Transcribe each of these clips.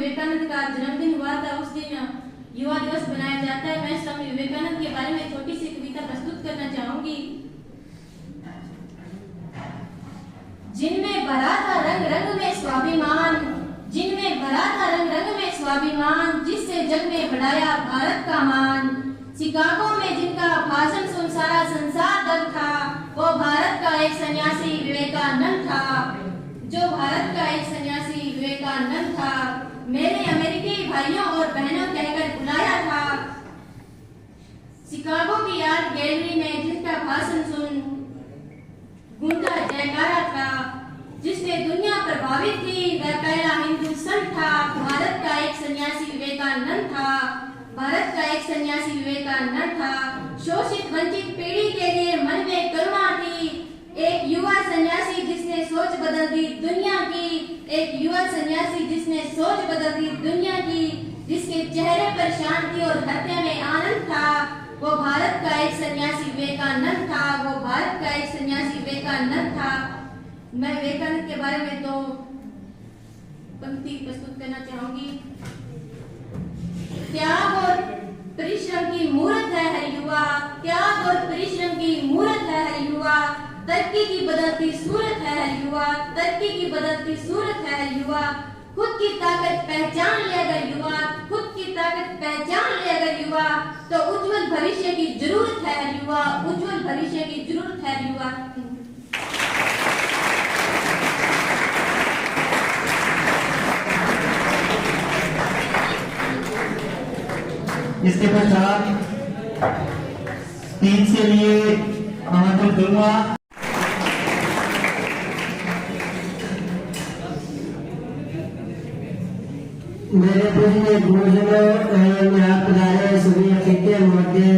विवेकानंद का जन्मदिन हुआ था, उस दिन युवा दिवस मनाया जाता है। मैं स्वामी विवेकानंद के बारे में छोटी सी कविता प्रस्तुत करना चाहूंगी। जिनमें भरा था रंग रंग में स्वाभिमान, जिनमें भरा था रंग रंग में स्वाभिमान, जिससे जग में बढ़ाया भारत का मान। शिकागो में जिनका भाषण सुन सारा संसार दंग था, वो भारत का एक सन्यासी विवेकानंद था, जो भारत का एक सन्यासी विवेकानंद था। मेरे अमेरिकी भाइयों और बहनों कहकर बुलाया था। शिकागो की आर्ट गैलरी में जिनका भाषण सुन गूंजा जयकारा था, जिससे दुनिया प्रभावित थी, वह पहला हिंदू संत था। भारत का एक सन्यासी विवेकानंद था, भारत का एक सन्यासी विवेकानंद था। शोषित वंचित पीढ़ी के लिए मन में करुणा थी, एक युवा सन्यासी जिसने सोच बदल दी दुनिया की, एक युवा सन्यासी जिसने सोच बदल दी दुनिया की, जिसके चेहरे पर शांति और हत्या में आनंद था, वो भारत का एक सन्यासी विवेकानंद था, वो भारत का एक सन्यासी विवेकानंद था। मैं विवेकानंद के बारे में तो पंक्ति प्रस्तुत करना चाहूंगी। त्याग और परिश्रम की मूर्त है हर युवा, त्याग और परिश्रम की मूर्त है हर युवा, तरक्की की बदलती सूरत है हर युवा, तरक्की की बदलती सूरत है हर युवा। खुद की ताकत पहचान ले अगर युवा, खुद की ताकत पहचान ले अगर युवा, तो उज्जवल भविष्य की जरूरत है हर युवा, उज्जवल भविष्य की जरूरत है हर युवा। इसके पश्चात स्पीच के लिए आमंत्रित करूंगा मेरे पूजनीय गुरुजनों एवं यहाँ पधारे सभी अतिथि महोदय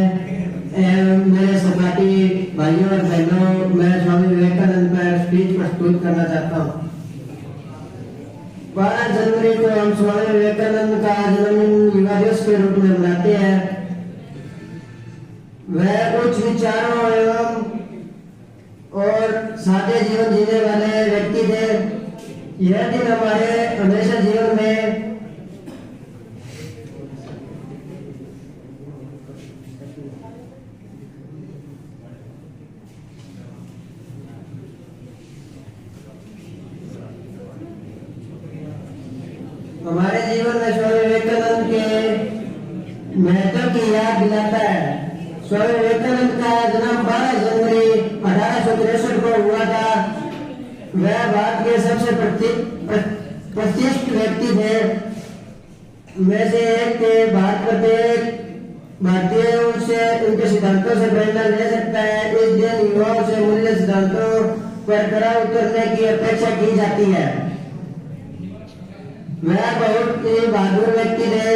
एवं मेरे सहपाठी भाइयों और बहनों, मैं स्वामी विवेकानंद पर स्पीच प्रस्तुत करना चाहता हूँ। 12 जनवरी को हम स्वामी विवेकानंद का जन्मदिन युवा दिवस के रूप में मनाते हैं। वह उच्च विचारों एवं और सादे जीवन जीने वाले व्यक्ति थे। यह दिन हमारे हमेशा जीवन में हमारे जीवन में स्वामी विवेकानंद के महत्व की याद दिलाता है। स्वामी विवेकानंद का जन्म 12 जनवरी 1863 को हुआ था। वह भारत के सबसे प्रतिष्ठित व्यक्ति थे में से एक थे। भारत प्रत्येक भारतीय उनसे उनके सिद्धांतों से प्रेरणा ले सकता है। इस दिन युवाओं से मूल्य सिद्धांतों पर खरा उतरने की अपेक्षा की जाती है। वह बहुत ही बहादुर व्यक्ति थे।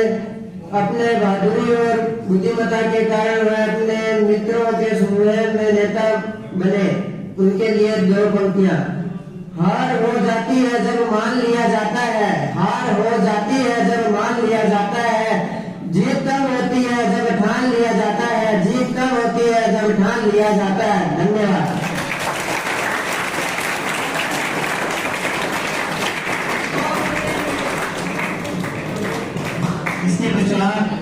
अपने बहादुरी और बुद्धिमत्ता के कारण वह अपने मित्रों के समूह में नेता बने। उनके लिए 2 पंक्तियां। हार हो जाती है जब मान लिया जाता है, हार हो जाती है जब मान लिया जाता है, जीत तब होती है जब ठान लिया जाता है, जीत तब होती है जब ठान लिया जाता है। धन्यवाद। इसके पश्चात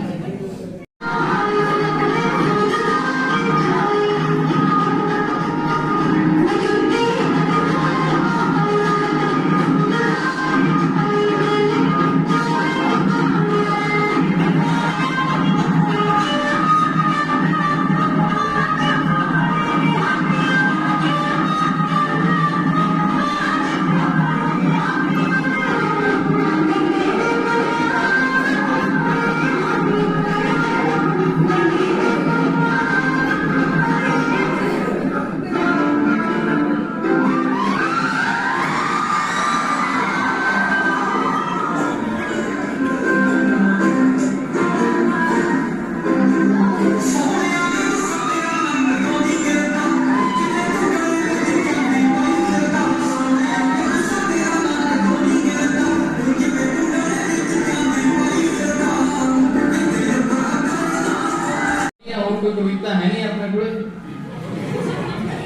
कोई कविता है नहीं अपने को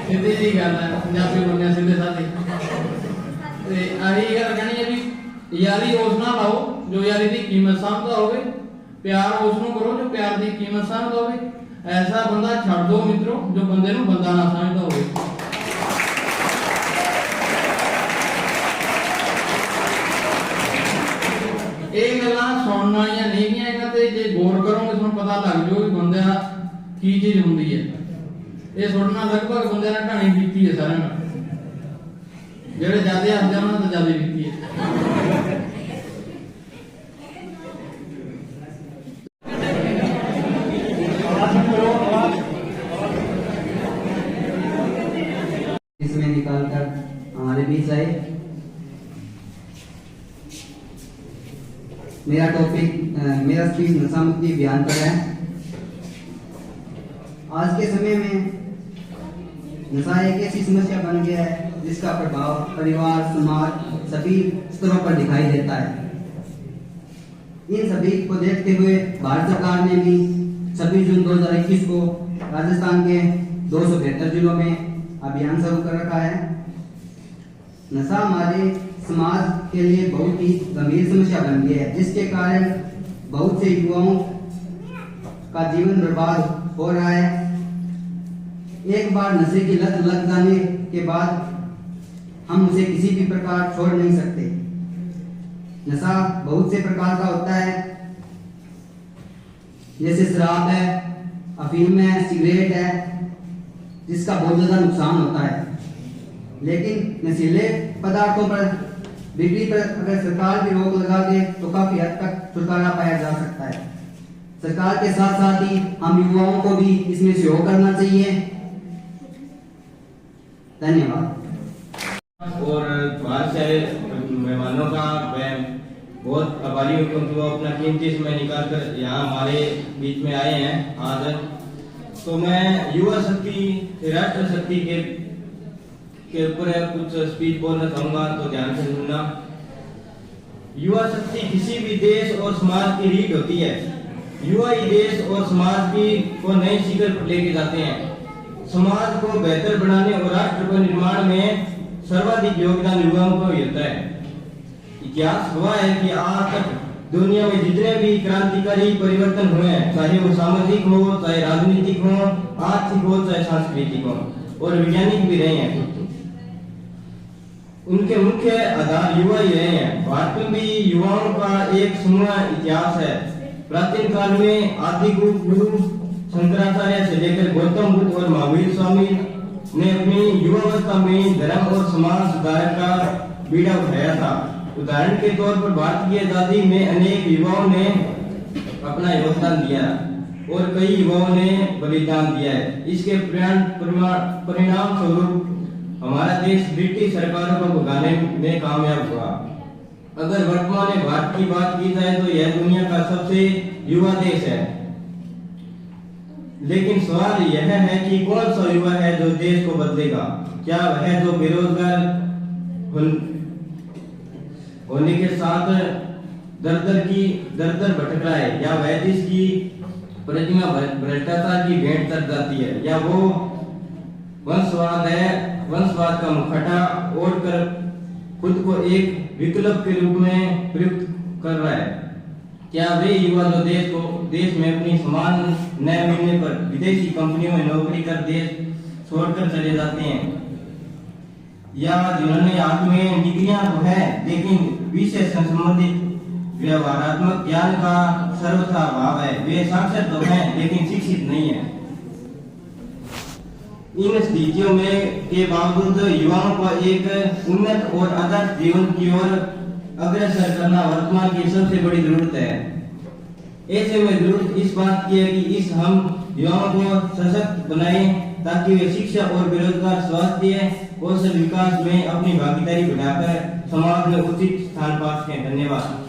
सीधे जी गल है पंजाबी बोलने सीधे साधे ते आही गल कहनी है भी यारी योजना लाओ जो यारी दी कीमत समझदा होवे, प्यार उसनू करो जो प्यार दी कीमत समझदा होवे। ऐसा बंदा छड़ दो मित्रों जो बंदे नू बंदा ना समझदा होवे। ਇਹ ਗੱਲਾਂ ਸੁਣਨ ਵਾਲੀਆਂ ਨਹੀਂ ਗੀਆਂ, ਇਹਨਾਂ ਤੇ ਜੇ ਗੌਰ ਕਰੋਗੇ ਤੁਹਾਨੂੰ ਪਤਾ ਲੱਗ ਜਾਊ ਕਿ ਬੰਦਾ ਕੀ ਚੀਜ਼ ਹੁੰਦੀ ਹੈ। ਇਹ ਸੁਣਨਾ ਲਗਭਗ ਬੰਦੇ ਨਾਲ ਕਹਾਣੀ ਬੀਤੀ ਹੈ ਸਾਰਿਆਂ ਨਾਲ, ਜਿਹੜੇ ਜਿਆਦਾ ਹੱਸਦੇ ਉਹਨਾਂ ਤੋਂ ਜਿਆਦਾ ਬੀਤੀ ਹੈ। इसमें निकाल कर हमारे बीच आए। मेरा टॉपिक मेरा स्पीच नशा मुक्ति अभियान पर है। आज के समय में नशा एक ऐसी समस्या बन गया है जिसका प्रभाव परिवार, समाज सभी स्तरों पर दिखाई देता है। इन सभी को देखते हुए भारत सरकार ने भी 26 जून 2021 को राजस्थान के 273 जिलों में अभियान शुरू कर रखा है। नशा हमारे समाज के लिए बहुत ही गंभीर समस्या बन गई है, जिसके कारण बहुत से युवाओं का जीवन बर्बाद हो रहा है। एक बार नशे की लत लग जाने के बाद हम उसे किसी भी प्रकार छोड़ नहीं सकते। नशा बहुत से प्रकार का होता है, जैसे शराब है, अफीम है, सिगरेट है, जिसका बहुत ज्यादा नुकसान होता है। लेकिन नशीले पदार्थों पर बिक्री पर अगर सरकार भी रोक लगा दे तो काफी हद तक छुटकारा पाया जा सकता है। सरकार के साथ साथ ही हम युवाओं को भी इसमें सहयोग करना चाहिए। धन्यवाद। और बाहर से मेहमानों का मैं बहुत आभारी हूँ क्योंकि वो अपना कीमती समय निकाल कर यहाँ हमारे बीच में आए हैं आज। तो मैं युवा शक्ति राष्ट्र शक्ति के ऊपर कुछ स्पीच बोलना चाहूंगा, तो ध्यान से सुनना। युवा शक्ति किसी भी देश और समाज की रीढ़ होती है। युवा ही देश और समाज की को नई शिखर पर लेके जाते हैं। समाज को बेहतर बनाने और राष्ट्र को निर्माण में सर्वाधिक योगदान युवाओं को होता है। इतिहास हुआ है कि आज तक दुनिया में जितने भी क्रांतिकारी परिवर्तन हुए हैं, चाहे वो सामाजिक हो, चाहे राजनीतिक हो, आर्थिक हो, चाहे सांस्कृतिक हो, और वैज्ञानिक भी रहे हैं, उनके मुख्य आधार युवा ही रहे हैं। भारत में भी युवाओं का एक समूह इतिहास है। प्राचीन काल में आदि गुरु शंकराचार्य से लेकर गौतम बुद्ध और महावीर स्वामी ने अपनी युवावस्था में धर्म और समाज सुधार का बीड़ा उठाया था। उदाहरण के तौर पर भारत की आजादी में अनेक युवाओं ने अपना योगदान दिया और कई युवाओं ने बलिदान दिया है। इसके परिणाम स्वरूप हमारा देश ब्रिटिश सरकारों को भगाने में कामयाब हुआ। अगर वर्तमान में भारत की बात की जाए तो यह दुनिया का सबसे युवा देश है। लेकिन सवाल यह है कि कौन सा युवा है जो देश को बदलेगा? क्या वह जो बेरोजगार होने के साथ दर भटक रहा है, या वह जिसकी प्रतिमा भ्रष्टाचार की भेंट चढ़ जाती है, या वो वंशवाद का मुखौटा ओढ़कर खुद को एक विकल्प के रूप में प्रयुक्त कर रहा है? क्या वे युवा जो देश में अपनी समान न मिलने पर विदेशी कंपनियों में नौकरी कर देश छोड़कर चले जाते हैं, या जिन्होंने हाथ में डिग्रियां तो है लेकिन विषय से संबंधित व्यवहारात्मक ज्ञान का सर्वथा अभाव है? वे साक्षर तो हैं लेकिन शिक्षित नहीं है। इन स्थितियों में के बावजूद युवाओं को एक उन्नत और आदर्श जीवन की ओर अग्रसर करना वर्तमान की सबसे बड़ी जरूरत है। ऐसे में जरूरत इस बात की है कि हम युवाओं को सशक्त बनाएं ताकि वे शिक्षा और बेरोजगार स्वास्थ्य कौशल विकास में अपनी भागीदारी बढ़ाकर समाज में उचित स्थान पा सकें। धन्यवाद।